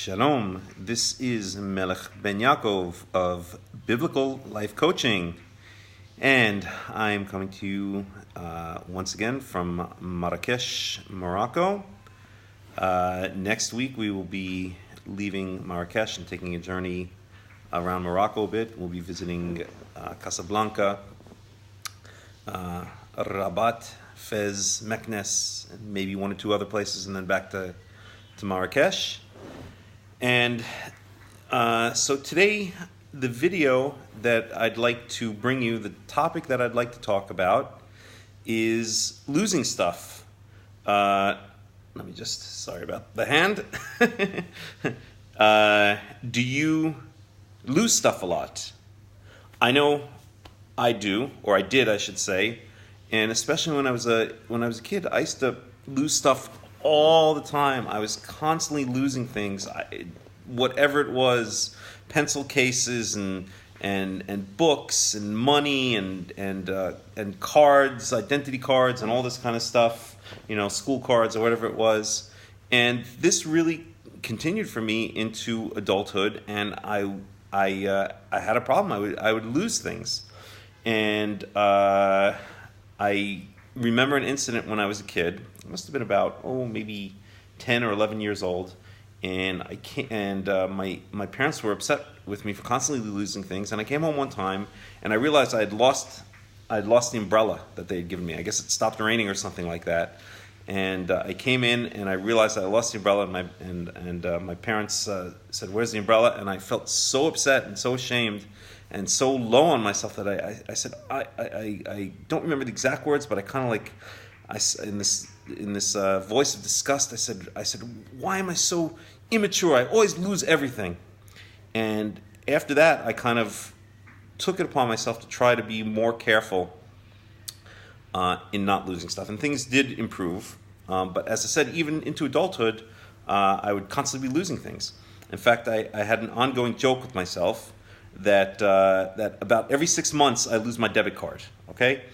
Shalom. This is Melech Ben Yaakov of Biblical Life Coaching, and I am coming to you once again from Marrakesh, Morocco. Next week we will be leaving Marrakesh and taking a journey around Morocco a bit. We'll be visiting Casablanca, Rabat, Fez, Meknes, and maybe one or two other places, and then back to Marrakesh. And so today, the video that I'd like to bring you, the topic that I'd like to talk about is losing stuff. Sorry about the hand. Do you lose stuff a lot? I know I do, or I did, I should say. And especially when I was a kid, I used to lose stuff all the time. I was constantly losing things, whatever it was, pencil cases and books and money and cards, identity cards, and all this kind of stuff. School cards or whatever it was. And this really continued for me into adulthood, and I had a problem. I would lose things, and I remember an incident when I was a kid. It must have been about maybe 10 or 11 years old, and my parents were upset with me for constantly losing things. And I came home one time and I realized I had lost the umbrella that they had given me. I guess it stopped raining or something like that. And I came in and I realized I lost the umbrella, and my parents said, "Where's the umbrella?" And I felt so upset and so ashamed and so low on myself that I said, I don't remember the exact words, but I kind of like, in this voice of disgust, I said, "Why am I so immature? I always lose everything." And after that, I kind of took it upon myself to try to be more careful in not losing stuff. And things did improve. But as I said, even into adulthood, I would constantly be losing things. In fact, I had an ongoing joke with myself that about every 6 months I lose my debit card, okay?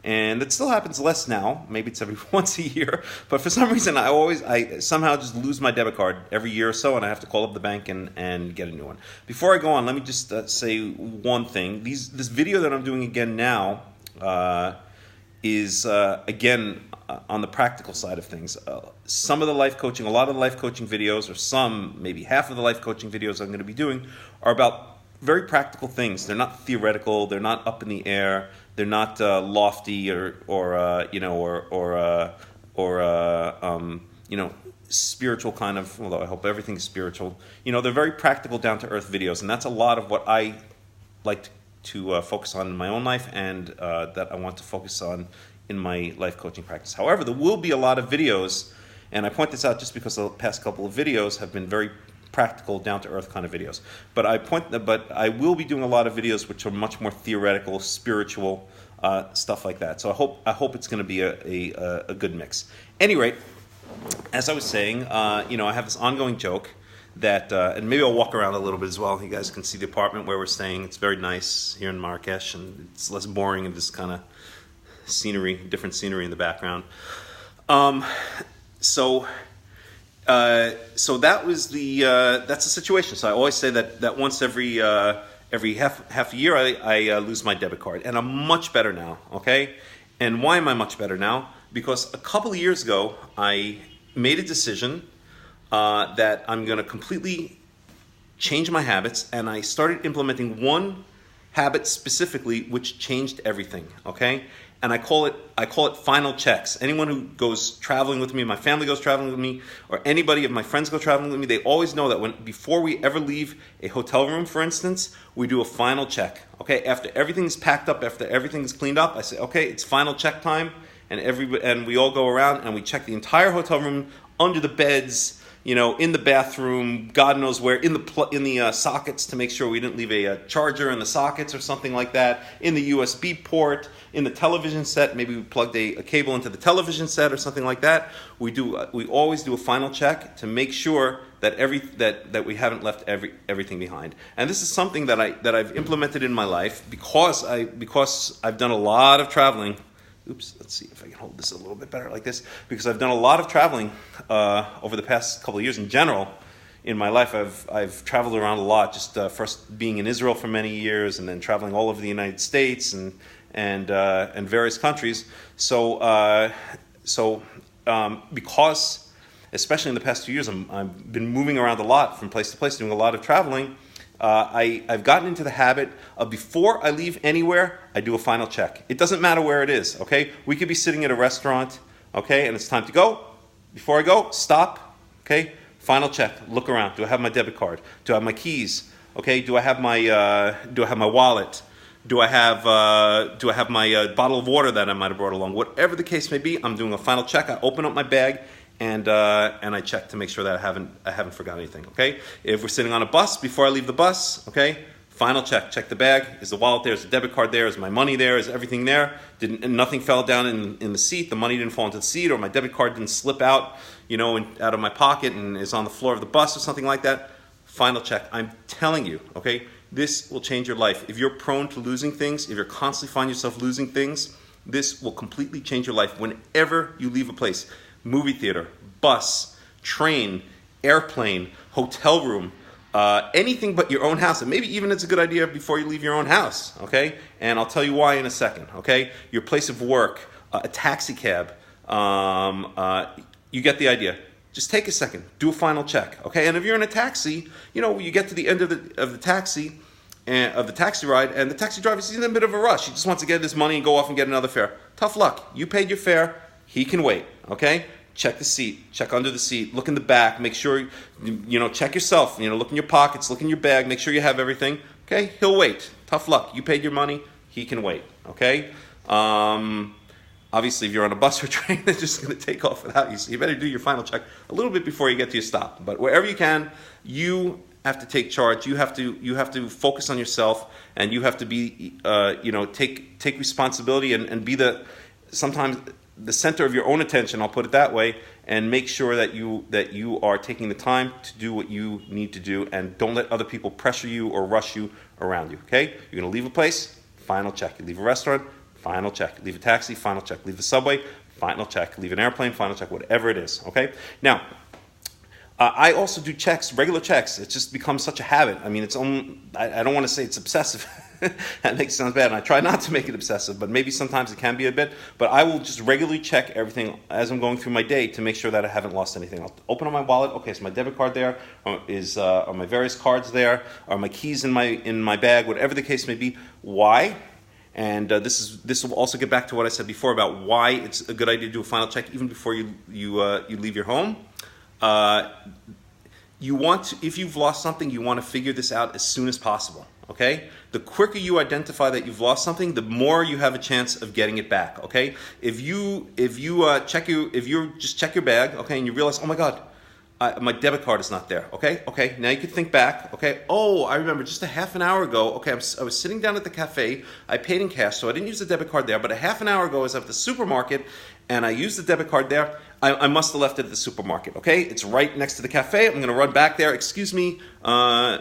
And it still happens less now. Maybe it's every once a year. But for some reason, I somehow just lose my debit card every year or so, and I have to call up the bank and get a new one. Before I go on, let me just say one thing. This video that I'm doing again now is, again, on the practical side of things. Some of the life coaching, a lot of the life coaching videos, or maybe half of the life coaching videos I'm going to be doing are about very practical things. They're not theoretical. They're not up in the air. They're not lofty or spiritual kind of. Although I hope everything's spiritual. They're very practical, down to earth videos, and that's a lot of what I like to focus on in my own life, and that I want to focus on in my life coaching practice. However, there will be a lot of videos, and I point this out just because the past couple of videos have been very practical, down-to-earth kind of videos. But I will be doing a lot of videos which are much more theoretical, spiritual, stuff like that. So I hope it's going to be a good mix. Any rate, as I was saying, I have this ongoing joke that, and maybe I'll walk around a little bit as well. You guys can see the apartment where we're staying. It's very nice here in Marrakesh, and it's less boring and just kind of different scenery in the background. So that was that's the situation. So I always say that once every half a year I lose my debit card, and I'm much better now. Okay, and why am I much better now? Because a couple of years ago I made a decision that I'm going to completely change my habits, and I started implementing one habit specifically which changed everything. Okay. And I call it final checks. Anyone who goes traveling with me, my family goes traveling with me, or anybody of my friends go traveling with me, they always know that before we ever leave a hotel room, for instance, we do a final check. Okay, after everything's packed up, after everything's cleaned up, I say, okay, it's final check time, and we all go around and we check the entire hotel room, under the beds, in the bathroom, God knows where, in the sockets, to make sure we didn't leave a charger in the sockets or something like that, in the USB port, in the television set, maybe we plugged a cable into the television set or something like that. We always do a final check to make sure that we haven't left everything behind. And this is something that I've implemented in my life because I've done a lot of traveling. Let's see if I can hold this a little bit better like this, because I've done a lot of traveling over the past couple of years in general. in my life, I've traveled around a lot. Just first being in Israel for many years, and then traveling all over the United States and various countries. Because, especially in the past 2 years, I've been moving around a lot from place to place, doing a lot of traveling. I've gotten into the habit of, before I leave anywhere, I do a final check. It doesn't matter where it is, okay? We could be sitting at a restaurant, okay, and it's time to go. Before I go, stop, okay? Final check. Look around. Do I have my debit card? Do I have my keys? Okay. Do I have my wallet? Do I have my bottle of water that I might have brought along? Whatever the case may be, I'm doing a final check. I open up my bag and I check to make sure that I haven't forgotten anything. Okay. If we're sitting on a bus, before I leave the bus, okay, final check. Check the bag. Is the wallet there? Is the debit card there? Is my money there? Is everything there? Nothing fell down in the seat. The money didn't fall into the seat, or my debit card didn't slip out, out of my pocket and is on the floor of the bus or something like that. Final check. I'm telling you, okay, this will change your life. If you're prone to losing things, if you're constantly find yourself losing things, this will completely change your life. Whenever you leave a place, movie theater, bus, train, airplane, hotel room, anything but your own house, and maybe even it's a good idea before you leave your own house, okay? And I'll tell you why in a second, okay? Your place of work, a taxi cab, you get the idea. Just take a second, do a final check, okay? And if you're in a taxi, you get to the end of the taxi ride, and the taxi driver's in a bit of a rush. He just wants to get his money and go off and get another fare. Tough luck. You paid your fare. He can wait, okay? Check the seat. Check under the seat. Look in the back. Make sure, check yourself. Look in your pockets. Look in your bag. Make sure you have everything, okay? He'll wait. Tough luck. You paid your money. He can wait, okay? Obviously, if you're on a bus or train, they're just going to take off without you. So you better do your final check a little bit before you get to your stop. But wherever you can, you have to take charge. You have to focus on yourself, and you have to be, take responsibility and be sometimes the center of your own attention. I'll put it that way, and make sure that you are taking the time to do what you need to do, and don't let other people pressure you or rush you around you. Okay, you're going to leave a place, final check. You leave a restaurant, final check. Leave a taxi, final check. Leave the subway, final check. Leave an airplane, final check. Whatever it is, okay? Now, I also do checks, regular checks. It's just become such a habit. I mean, I don't want to say it's obsessive. That makes it sound bad, and I try not to make it obsessive, but maybe sometimes it can be a bit. But I will just regularly check everything as I'm going through my day to make sure that I haven't lost anything. I'll open up my wallet. Okay, is my debit card there? Are my various cards there? Are my keys in my bag? Whatever the case may be. Why? And this will also get back to what I said before about why it's a good idea to do a final check even before you leave your home. If you've lost something, you want to figure this out as soon as possible. Okay? The quicker you identify that you've lost something, the more you have a chance of getting it back. Okay? If you check your bag, okay, and you realize, oh my God, my debit card is not there. Okay. Now you could think back. Okay. Oh, I remember just a half an hour ago. Okay, I was sitting down at the cafe. I paid in cash, so I didn't use the debit card there. But a half an hour ago, I was at the supermarket, and I used the debit card there. I must have left it at the supermarket. Okay, it's right next to the cafe. I'm going to run back there. Excuse me,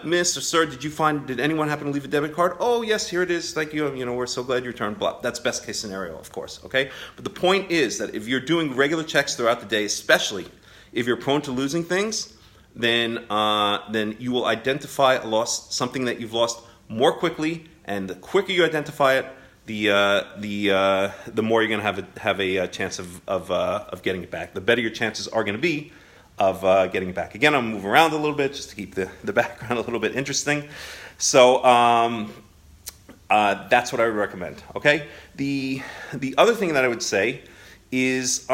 miss or sir, did anyone happen to leave a debit card? Oh yes, here it is. Thank you. We're so glad you returned. Blah. That's best case scenario, of course. Okay, but the point is that if you're doing regular checks throughout the day, especially if you're prone to losing things, then you will identify something that you've lost more quickly, and the quicker you identify it, the more you're going to have a chance of getting it back. The better your chances are going to be of getting it back. Again, I'm moving around a little bit just to keep the background a little bit interesting. So that's what I would recommend. Okay. The other thing that I would say is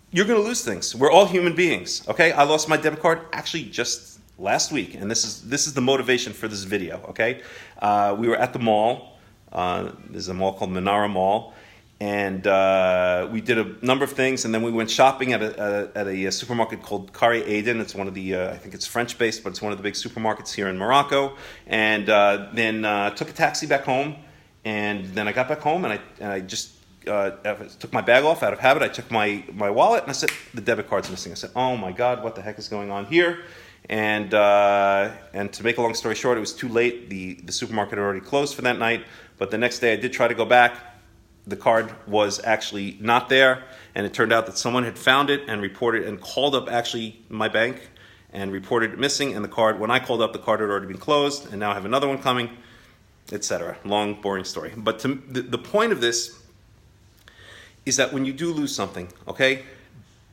you're going to lose things. We're all human beings, okay? I lost my debit card actually just last week, and this is the motivation for this video, okay? We were at the mall. There's a mall called Menara Mall, and we did a number of things, and then we went shopping at a supermarket called Kari Aden. It's one of the, I think it's French-based, but it's one of the big supermarkets here in Morocco, and then took a taxi back home, and then I got back home, and I just took my bag off out of habit. I took my wallet, and I said, the debit card's missing. I said, oh my God, what the heck is going on here? And to make a long story short, it was too late. The supermarket had already closed for that night. But the next day I did try to go back. The card was actually not there. And it turned out that someone had found it and reported and called up actually my bank and reported it missing, and the card, when I called up, the card had already been closed, and now I have another one coming, etc. Long, boring story. But the point of this is that when you do lose something, okay,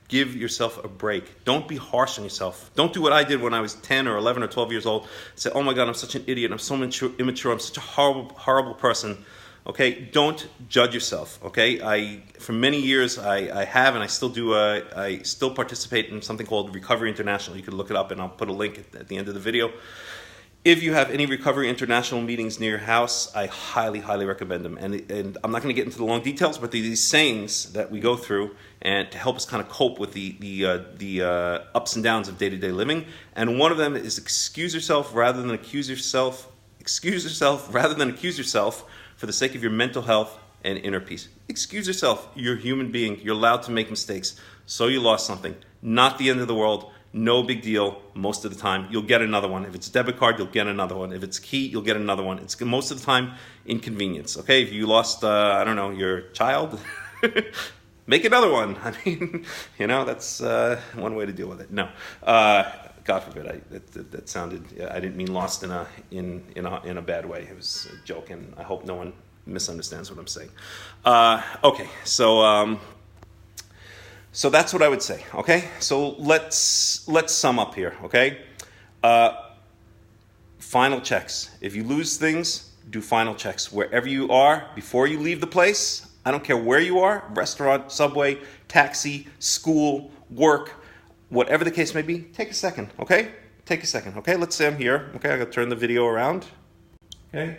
give yourself a break. Don't be harsh on yourself. Don't do what I did when I was 10 or 11 or 12 years old. Say, oh my God, I'm such an idiot. I'm so immature. I'm such a horrible person. Okay, don't judge yourself. Okay, for many years I have, and I still do. I still participate in something called Recovery International. You can look it up, and I'll put a link at the end of the video. If you have any Recovery International meetings near your house, I highly, highly recommend them. And I'm not going to get into the long details, but these sayings that we go through, and to help us kind of cope with the ups and downs of day-to-day living. And one of them is excuse yourself rather than accuse yourself. Excuse yourself rather than accuse yourself, for the sake of your mental health and inner peace. Excuse yourself. You're a human being. You're allowed to make mistakes. So you lost something. Not the end of the world. No big deal most of the time. You'll get another one. If it's a debit card, you'll get another one. If it's a key, you'll get another one. It's most of the time inconvenience. Okay, if you lost, I don't know, your child, make another one. I mean, that's one way to deal with it. No, God forbid. That sounded. I didn't mean lost in a bad way. It was a joke, and I hope no one misunderstands what I'm saying. Okay, so that's what I would say. Okay, so let's sum up here. Okay, final checks. If you lose things, do final checks wherever you are before you leave the place. I don't care where you are: restaurant, subway, taxi, school, work. Whatever the case may be, take a second, okay? Take a second, okay? Let's say I'm here. Okay, I gotta turn the video around. Okay,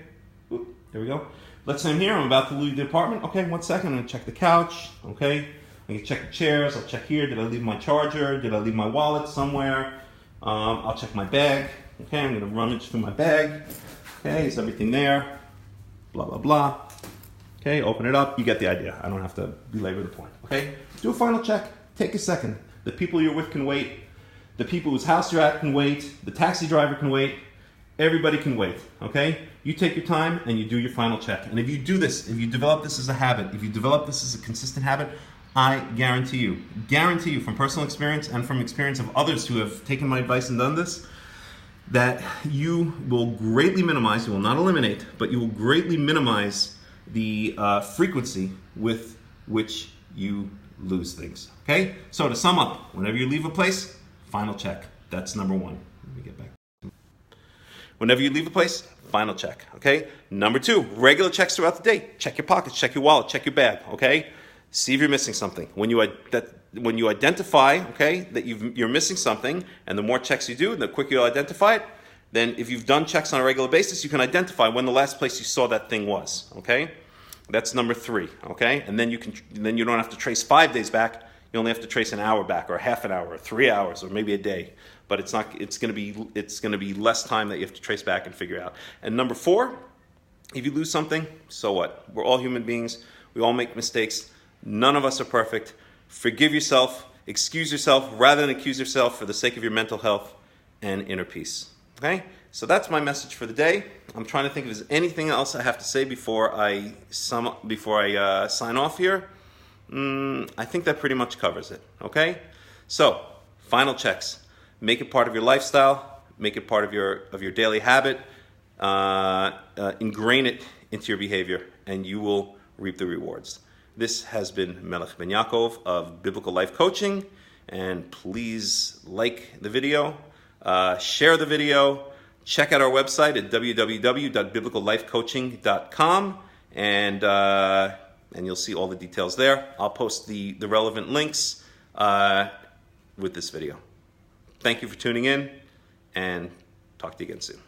oop, there we go. Let's say I'm here. I'm about to leave the apartment. Okay, 1 second. I'm gonna check the couch. Okay, I'm gonna check the chairs. I'll check here. Did I leave my charger? Did I leave my wallet somewhere? I'll check my bag. Okay, I'm gonna rummage through my bag. Okay, is everything there? Blah blah blah. Okay, open it up. You get the idea. I don't have to belabor the point. Okay, do a final check. Take a second. The people you're with can wait. The people whose house you're at can wait. The taxi driver can wait. Everybody can wait, okay? You take your time and you do your final check. And if you do this, if you develop this as a habit, if you develop this as a consistent habit, I guarantee you from personal experience and from experience of others who have taken my advice and done this, that you will greatly minimize, you will not eliminate, but you will greatly minimize the frequency with which you lose things. Okay? So to sum up, whenever you leave a place, final check. That's number one. Let me get back. Whenever you leave a place, final check. Okay? Number two, regular checks throughout the day. Check your pockets, check your wallet, check your bag. Okay? See if you're missing something. When you identify, okay, that you're missing something, and the more checks you do, the quicker you'll identify it, then if you've done checks on a regular basis, you can identify when the last place you saw that thing was. Okay? That's number three, okay? And then you don't have to trace 5 days back. You only have to trace an hour back, or half an hour, or 3 hours, or maybe a day. But it's going to be less time that you have to trace back and figure out. And number four, if you lose something, so what? We're all human beings. We all make mistakes. None of us are perfect. Forgive yourself. Excuse yourself rather than accuse yourself, for the sake of your mental health and inner peace. Okay? So that's my message for the day. I'm trying to think if there's anything else I have to say before I sign off here. I think that pretty much covers it. Okay? So, final checks. Make it part of your lifestyle. Make it part of your daily habit. Ingrain it into your behavior, and you will reap the rewards. This has been Melech Ben Yaakov of Biblical Life Coaching, and please like the video, share the video. Check out our website at www.biblicallifecoaching.com, and you'll see all the details there. I'll post the relevant links with this video. Thank you for tuning in, and talk to you again soon.